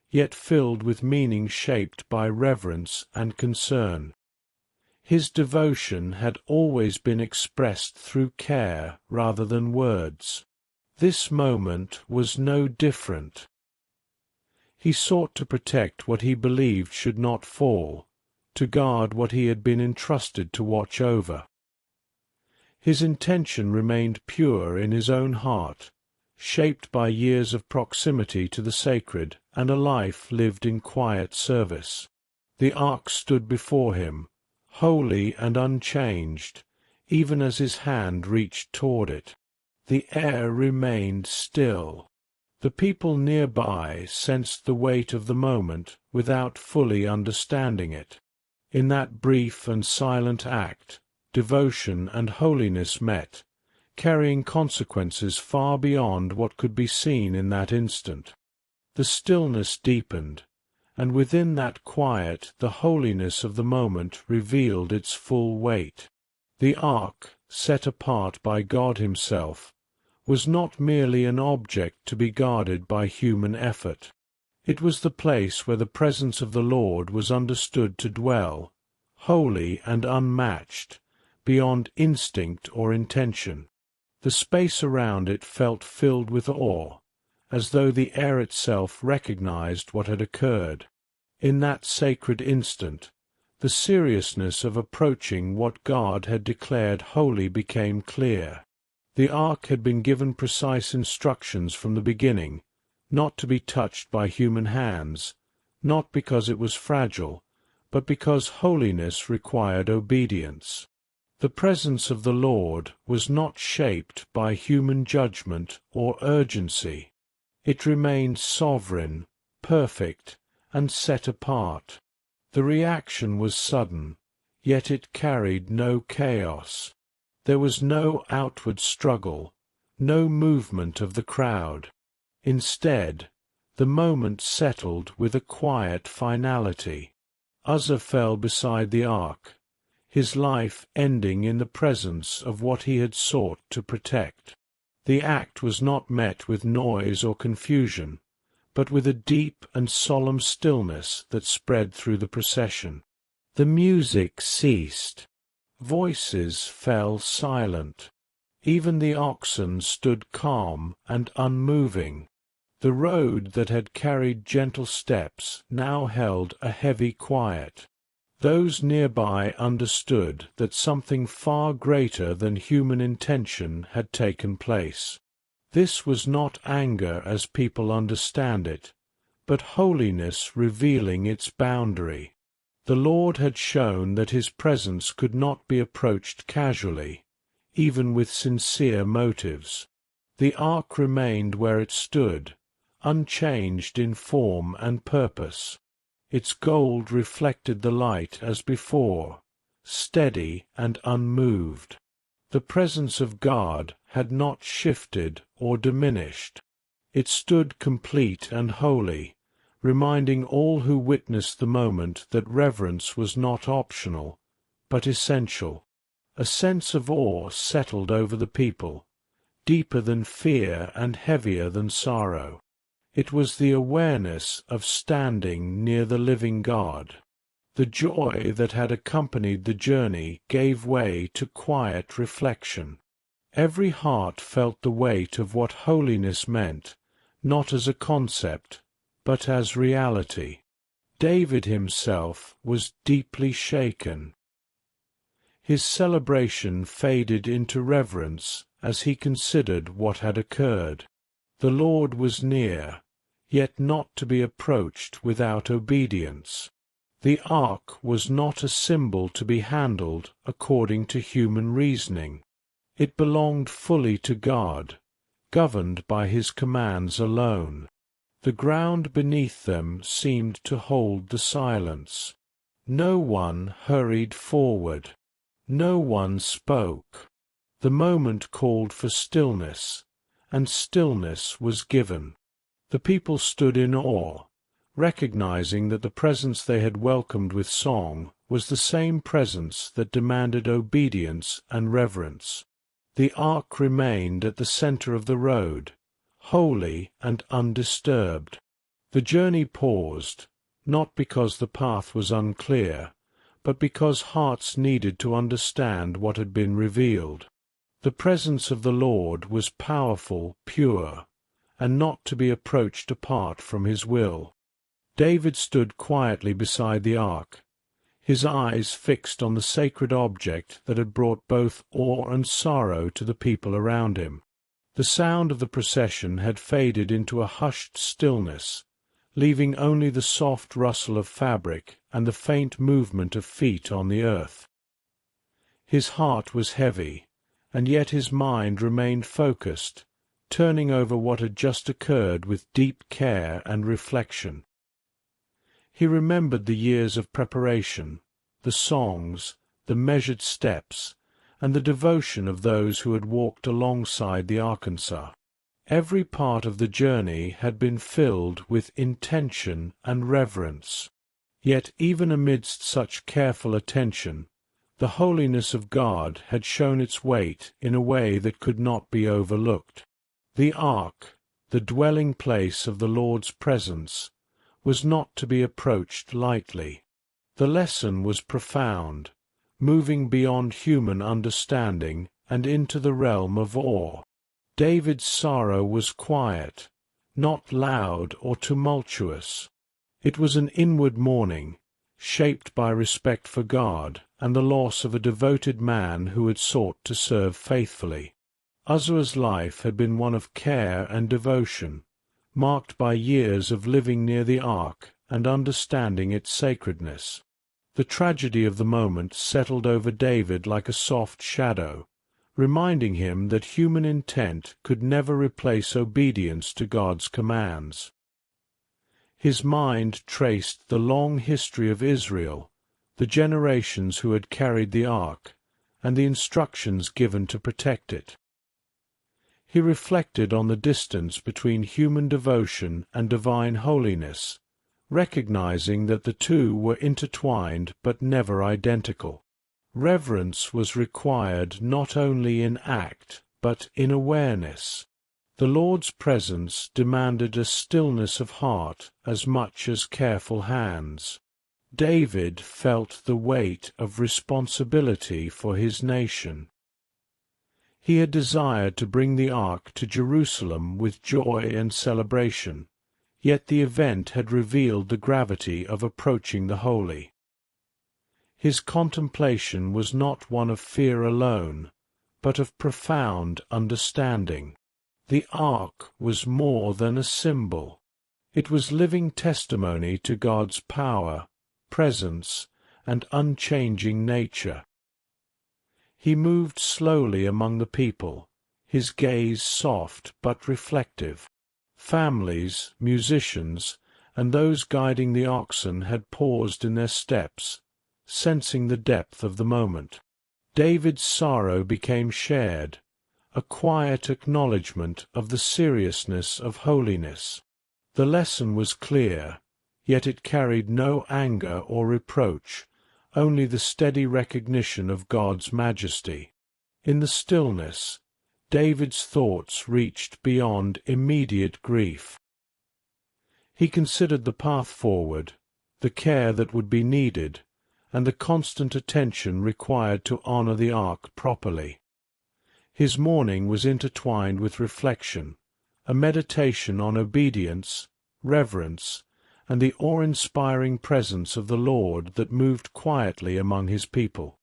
yet filled with meaning shaped by reverence and concern. His devotion had always been expressed through care rather than words. This moment was no different. He sought to protect what he believed should not fall, to guard what he had been entrusted to watch over. His intention remained pure in his own heart, shaped by years of proximity to the sacred and a life lived in quiet service. The ark stood before him, holy and unchanged, even as his hand reached toward it. The air remained still. The people nearby sensed the weight of the moment without fully understanding it. In that brief and silent act, devotion and holiness met, carrying consequences far beyond what could be seen in that instant. The stillness deepened, and within that quiet the holiness of the moment revealed its full weight. The ark, set apart by God Himself, was not merely an object to be guarded by human effort. It was the place where the presence of the Lord was understood to dwell, holy and unmatched, beyond instinct or intention. The space around it felt filled with awe, as though the air itself recognized what had occurred. In that sacred instant, the seriousness of approaching what God had declared holy became clear. The ark had been given precise instructions from the beginning, not to be touched by human hands, not because it was fragile, but because holiness required obedience. The presence of the Lord was not shaped by human judgment or urgency. It remained sovereign, perfect, and set apart. The reaction was sudden, yet it carried no chaos. There was no outward struggle, no movement of the crowd. Instead, the moment settled with a quiet finality. Uzzah fell beside the ark, his life ending in the presence of what he had sought to protect. The act was not met with noise or confusion, but with a deep and solemn stillness that spread through the procession. The music ceased. Voices fell silent. Even the oxen stood calm and unmoving. The road that had carried gentle steps now held a heavy quiet. Those nearby understood that something far greater than human intention had taken place. This was not anger as people understand it, but holiness revealing its boundary. The Lord had shown that his presence could not be approached casually, even with sincere motives. The ark remained where it stood, unchanged in form and purpose. Its gold reflected the light as before, steady and unmoved. The presence of God had not shifted or diminished. It stood complete and holy, reminding all who witnessed the moment that reverence was not optional, but essential. A sense of awe settled over the people, deeper than fear and heavier than sorrow. It was the awareness of standing near the living God. The joy that had accompanied the journey gave way to quiet reflection. Every heart felt the weight of what holiness meant, not as a concept, but as reality. David himself was deeply shaken. His celebration faded into reverence as he considered what had occurred. The Lord was near, yet not to be approached without obedience. The ark was not a symbol to be handled according to human reasoning. It belonged fully to God, governed by his commands alone. The ground beneath them seemed to hold the silence. No one hurried forward. No one spoke. The moment called for stillness, and stillness was given. The people stood in awe, recognizing that the presence they had welcomed with song was the same presence that demanded obedience and reverence. The ark remained at the center of the road, holy and undisturbed. The journey paused, not because the path was unclear, but because hearts needed to understand what had been revealed. The presence of the Lord was powerful, pure, and not to be approached apart from his will. David stood quietly beside the ark, his eyes fixed on the sacred object that had brought both awe and sorrow to the people around him. The sound of the procession had faded into a hushed stillness, leaving only the soft rustle of fabric and the faint movement of feet on the earth. His heart was heavy, and yet his mind remained focused, turning over what had just occurred with deep care and reflection. He remembered the years of preparation, the songs, the measured steps, and the devotion of those who had walked alongside the Arkansas. Every part of the journey had been filled with intention and reverence. Yet even amidst such careful attention, the holiness of God had shown its weight in a way that could not be overlooked. The ark, the dwelling place of the Lord's presence, was not to be approached lightly. The lesson was profound, moving beyond human understanding and into the realm of awe. David's sorrow was quiet, not loud or tumultuous. It was an inward mourning, shaped by respect for God and the loss of a devoted man who had sought to serve faithfully. Uzzah's life had been one of care and devotion, marked by years of living near the ark and understanding its sacredness. The tragedy of the moment settled over David like a soft shadow, reminding him that human intent could never replace obedience to God's commands. His mind traced the long history of Israel, the generations who had carried the ark, and the instructions given to protect it. He reflected on the distance between human devotion and divine holiness, recognizing that the two were intertwined but never identical. Reverence was required not only in act, but in awareness. The Lord's presence demanded a stillness of heart as much as careful hands. David felt the weight of responsibility for his nation. He had desired to bring the ark to Jerusalem with joy and celebration, yet the event had revealed the gravity of approaching the holy. His contemplation was not one of fear alone, but of profound understanding. The ark was more than a symbol. It was living testimony to God's power, presence, and unchanging nature. He moved slowly among the people, his gaze soft but reflective. Families, musicians, and those guiding the oxen had paused in their steps, sensing the depth of the moment. David's sorrow became shared, a quiet acknowledgment of the seriousness of holiness. The lesson was clear, yet it carried no anger or reproach, only the steady recognition of God's majesty. In the stillness, David's thoughts reached beyond immediate grief. He considered the path forward, the care that would be needed, and the constant attention required to honor the ark properly. His mourning was intertwined with reflection, a meditation on obedience, reverence, and the awe-inspiring presence of the Lord that moved quietly among his people.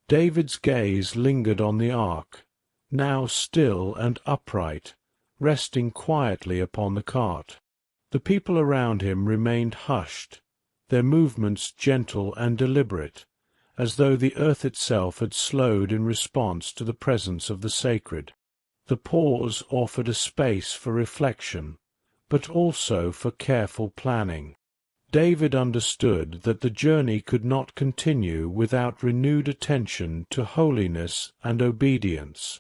David's gaze lingered on the ark, now still and upright, resting quietly upon the cart. The people around him remained hushed, their movements gentle and deliberate, as though the earth itself had slowed in response to the presence of the sacred. The pause offered a space for reflection, but also for careful planning. David understood that the journey could not continue without renewed attention to holiness and obedience.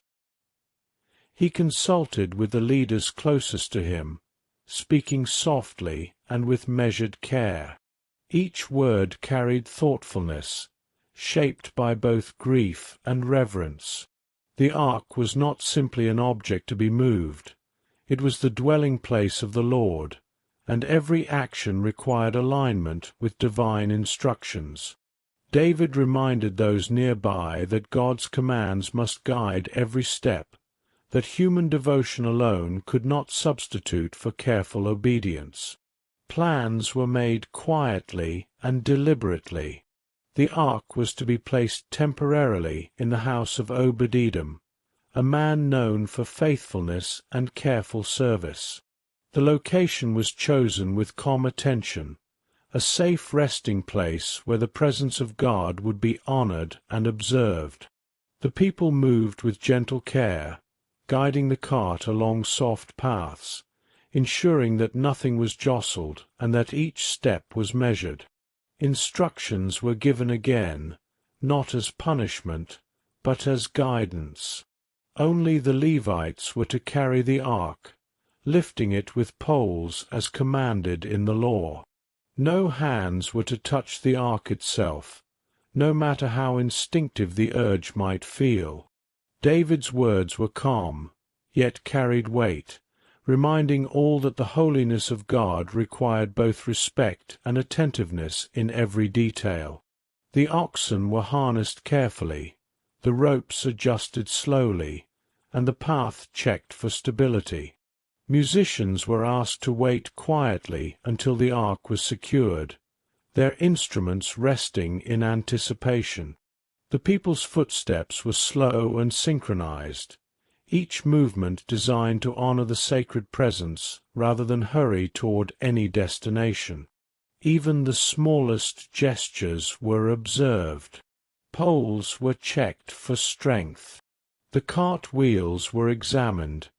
He consulted with the leaders closest to him, speaking softly and with measured care. Each word carried thoughtfulness, shaped by both grief and reverence. The ark was not simply an object to be moved. It was the dwelling place of the Lord, and every action required alignment with divine instructions. David reminded those nearby that God's commands must guide every step, that human devotion alone could not substitute for careful obedience. Plans were made quietly and deliberately. The ark was to be placed temporarily in the house of Obed-Edom, a man known for faithfulness and careful service. The location was chosen with calm attention, a safe resting place where the presence of God would be honored and observed. The people moved with gentle care, guiding the cart along soft paths, ensuring that nothing was jostled and that each step was measured. Instructions were given again, not as punishment, but as guidance. Only the Levites were to carry the ark, lifting it with poles as commanded in the law. No hands were to touch the ark itself, no matter how instinctive the urge might feel. David's words were calm, yet carried weight, reminding all that the holiness of God required both respect and attentiveness in every detail. The oxen were harnessed carefully, the ropes adjusted slowly, and the path checked for stability. Musicians were asked to wait quietly until the ark was secured, their instruments resting in anticipation. The people's footsteps were slow and synchronized, each movement designed to honor the sacred presence rather than hurry toward any destination. Even the smallest gestures were observed. Poles were checked for strength. The cart wheels were examined,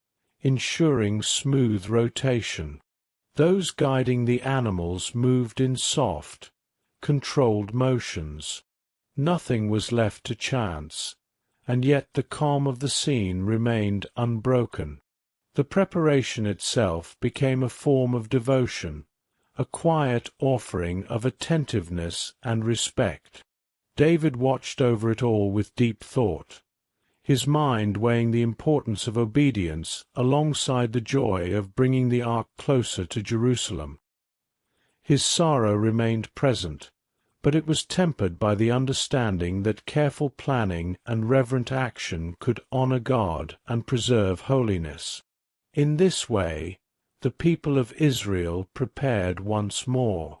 ensuring smooth rotation. Those guiding the animals moved in soft, controlled motions. Nothing was left to chance, and yet the calm of the scene remained unbroken. The preparation itself became a form of devotion, a quiet offering of attentiveness and respect. David watched over it all with deep thought, his mind weighing the importance of obedience alongside the joy of bringing the ark closer to Jerusalem. His sorrow remained present, but it was tempered by the understanding that careful planning and reverent action could honor God and preserve holiness. In this way, the people of Israel prepared once more.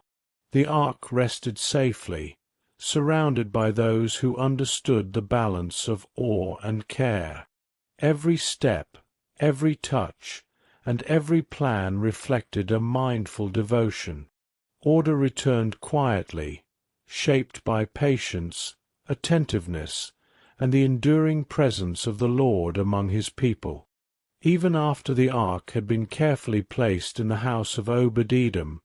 The ark rested safely, surrounded by those who understood the balance of awe and care. Every step, every touch, and every plan reflected a mindful devotion. Order returned quietly, shaped by patience, attentiveness, and the enduring presence of the Lord among his people. Even after the ark had been carefully placed in the house of Obed-Edom,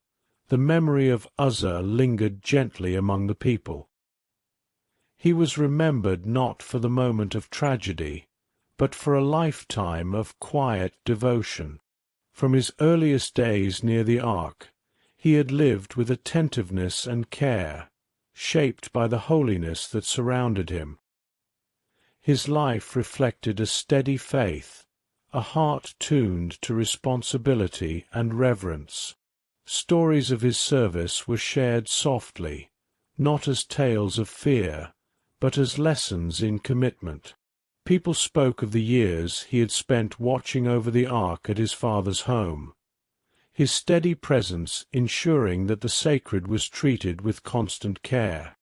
the memory of Uzzah lingered gently among the people. He was remembered not for the moment of tragedy, but for a lifetime of quiet devotion. From his earliest days near the ark, he had lived with attentiveness and care, shaped by the holiness that surrounded him. His life reflected a steady faith, a heart tuned to responsibility and reverence. Stories of his service were shared softly, not as tales of fear, but as lessons in commitment. People spoke of the years he had spent watching over the ark at his father's home, his steady presence ensuring that the sacred was treated with constant care.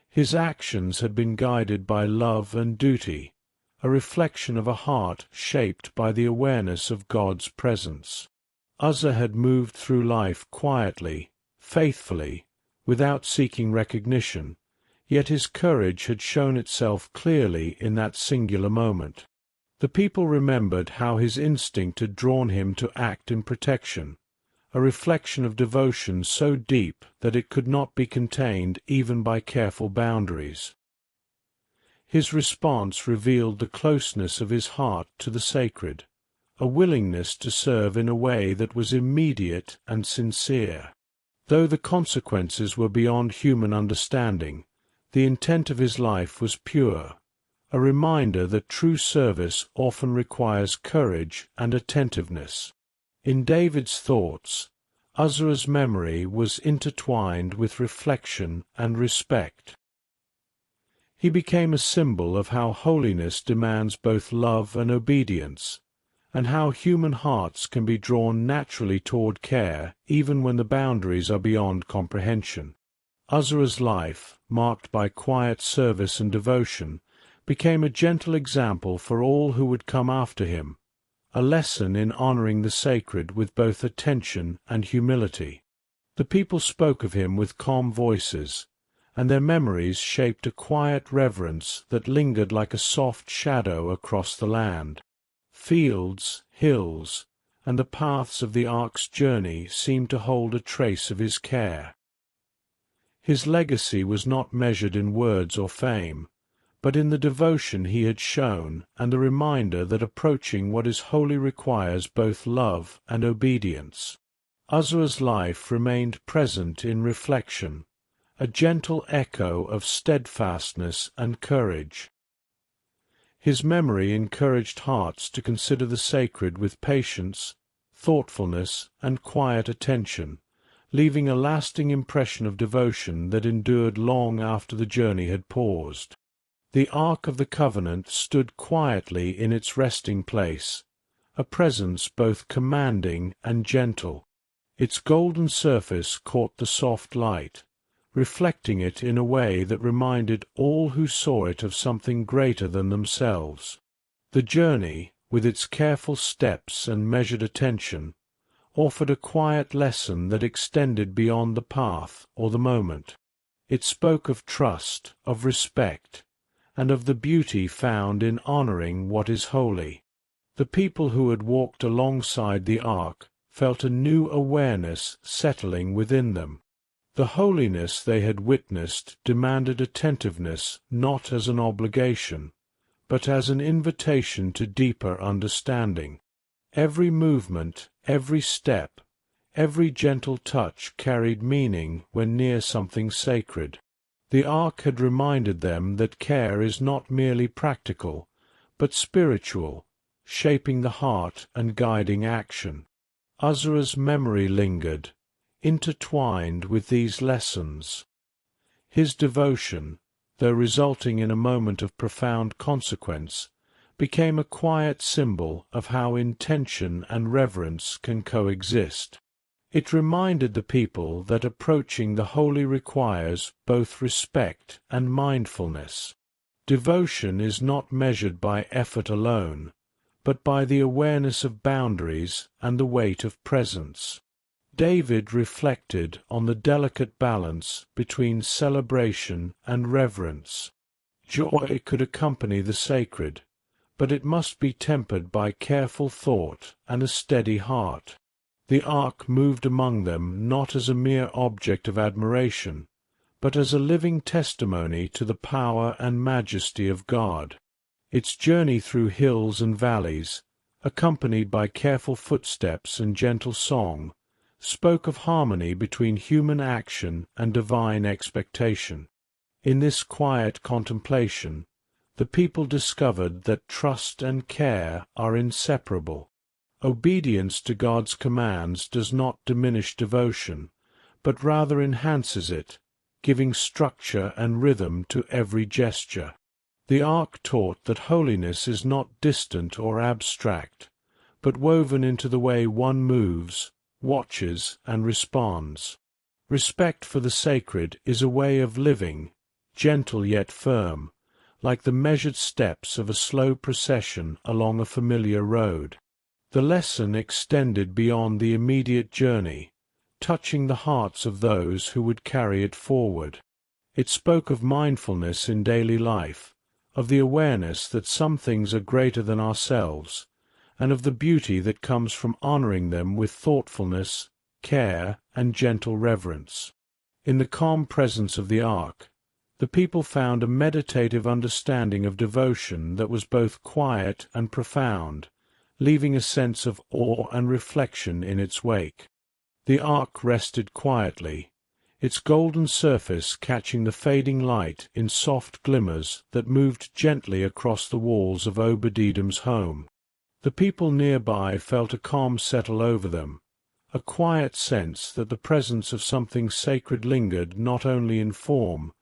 His actions had been guided by love and duty, a reflection of a heart shaped by the awareness of God's presence. Uzzah had moved through life quietly, faithfully, without seeking recognition, yet his courage had shown itself clearly in that singular moment. The people remembered how his instinct had drawn him to act in protection, a reflection of devotion so deep that it could not be contained even by careful boundaries. His response revealed the closeness of his heart to the sacred, a willingness to serve in a way that was immediate and sincere. Though the consequences were beyond human understanding, the intent of his life was pure, a reminder that true service often requires courage and attentiveness. In David's thoughts, Uzzah's memory was intertwined with reflection and respect. He became a symbol of how holiness demands both love and obedience, and how human hearts can be drawn naturally toward care even when the boundaries are beyond comprehension. Uzzah's life, marked by quiet service and devotion, became a gentle example for all who would come after him, a lesson in honoring the sacred with both attention and humility. The people spoke of him with calm voices, and their memories shaped a quiet reverence that lingered like a soft shadow across the land. Fields, hills, and the paths of the ark's journey seemed to hold a trace of his care. His legacy was not measured in words or fame, but in the devotion he had shown and the reminder that approaching what is holy requires both love and obedience. Uzzah's life remained present in reflection, a gentle echo of steadfastness and courage. His memory encouraged hearts to consider the sacred with patience, thoughtfulness, and quiet attention, leaving a lasting impression of devotion that endured long after the journey had paused. The Ark of the Covenant stood quietly in its resting place, a presence both commanding and gentle. Its golden surface caught the soft light, reflecting it in a way that reminded all who saw it of something greater than themselves. The journey, with its careful steps and measured attention, offered a quiet lesson that extended beyond the path or the moment. It spoke of trust, of respect, and of the beauty found in honoring what is holy. The people who had walked alongside the ark felt a new awareness settling within them. The holiness they had witnessed demanded attentiveness not as an obligation, but as an invitation to deeper understanding. Every movement, every step, every gentle touch carried meaning when near something sacred. The ark had reminded them that care is not merely practical, but spiritual, shaping the heart and guiding action. Uzzah's memory lingered, intertwined with these lessons. His devotion, though resulting in a moment of profound consequence, became a quiet symbol of how intention and reverence can coexist. It reminded the people that approaching the holy requires both respect and mindfulness. Devotion is not measured by effort alone, but by the awareness of boundaries and the weight of presence. David reflected on the delicate balance between celebration and reverence. Joy could accompany the sacred, but it must be tempered by careful thought and a steady heart. The ark moved among them not as a mere object of admiration, but as a living testimony to the power and majesty of God. Its journey through hills and valleys, accompanied by careful footsteps and gentle song, spoke of harmony between human action and divine expectation. In this quiet contemplation, the people discovered that trust and care are inseparable. Obedience to God's commands does not diminish devotion, but rather enhances it, giving structure and rhythm to every gesture. The ark taught that holiness is not distant or abstract, but woven into the way one moves, watches, and responds. Respect for the sacred is a way of living, gentle yet firm, like the measured steps of a slow procession along a familiar road. The lesson extended beyond the immediate journey, touching the hearts of those who would carry it forward. It spoke of mindfulness in daily life, of the awareness that some things are greater than ourselves, and of the beauty that comes from honoring them with thoughtfulness, care, and gentle reverence. In the calm presence of the ark, the people found a meditative understanding of devotion that was both quiet and profound, leaving a sense of awe and reflection in its wake. The ark rested quietly, its golden surface catching the fading light in soft glimmers that moved gently across the walls of Obed-Edom's home. The people nearby felt a calm settle over them, a quiet sense that the presence of something sacred lingered not only in form,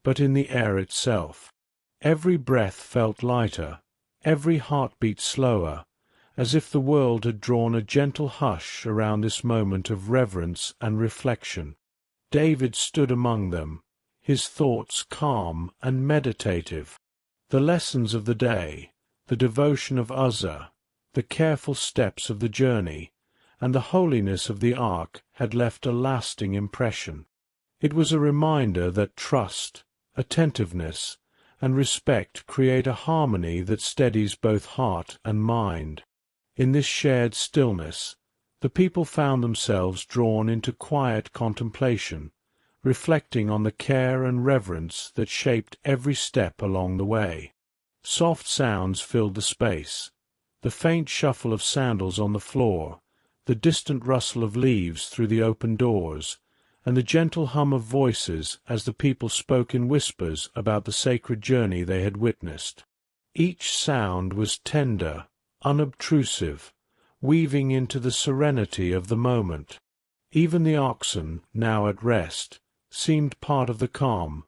but in the air itself. Every breath felt lighter, every heartbeat slower, as if the world had drawn a gentle hush around this moment of reverence and reflection. David stood among them, his thoughts calm and meditative. The lessons of the day, the devotion of Uzzah, the careful steps of the journey, and the holiness of the ark had left a lasting impression. It was a reminder that trust, attentiveness, and respect create a harmony that steadies both heart and mind. In this shared stillness, the people found themselves drawn into quiet contemplation, reflecting on the care and reverence that shaped every step along the way. Soft sounds filled the space, the faint shuffle of sandals on the floor, the distant rustle of leaves through the open doors, and the gentle hum of voices as the people spoke in whispers about the sacred journey they had witnessed. Each sound was tender, unobtrusive, weaving into the serenity of the moment. Even the oxen, now at rest, seemed part of the calm,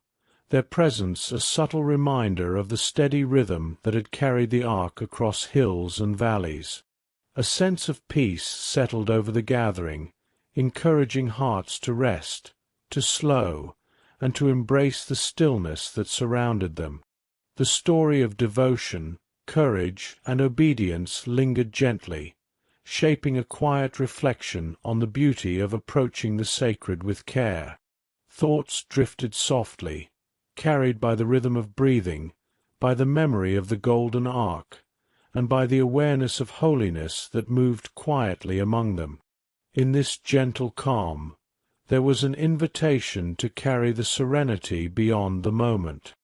their presence a subtle reminder of the steady rhythm that had carried the ark across hills and valleys. A sense of peace settled over the gathering, encouraging hearts to rest, to slow, and to embrace the stillness that surrounded them. The story of devotion, courage, and obedience lingered gently, shaping a quiet reflection on the beauty of approaching the sacred with care. Thoughts drifted softly, carried by the rhythm of breathing, by the memory of the golden ark, and by the awareness of holiness that moved quietly among them. In this gentle calm, there was an invitation to carry the serenity beyond the moment.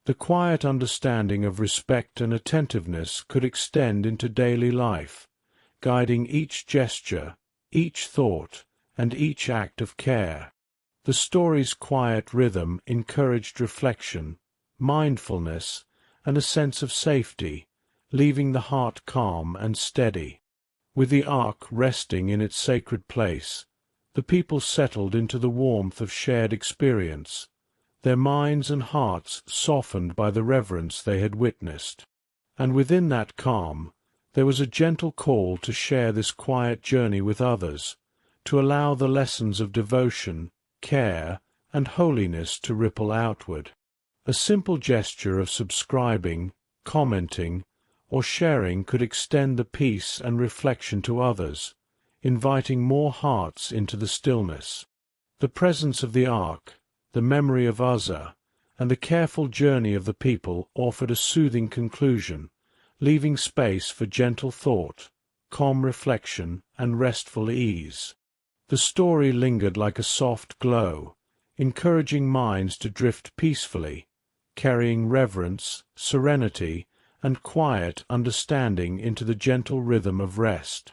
The quiet understanding of respect and attentiveness could extend into daily life, guiding each gesture, each thought, and each act of care. The story's quiet rhythm encouraged reflection, mindfulness, and a sense of safety, leaving the heart calm and steady. With the ark resting in its sacred place, the people settled into the warmth of shared experience, their minds and hearts softened by the reverence they had witnessed. And within that calm, there was a gentle call to share this quiet journey with others, to allow the lessons of devotion, care, and holiness to ripple outward. A simple gesture of subscribing, commenting, or sharing could extend the peace and reflection to others, inviting more hearts into the stillness. The presence of the ark, the memory of Uzzah, and the careful journey of the people offered a soothing conclusion, leaving space for gentle thought, calm reflection, and restful ease. The story lingered like a soft glow, encouraging minds to drift peacefully, carrying reverence, serenity, and quiet understanding into the gentle rhythm of rest.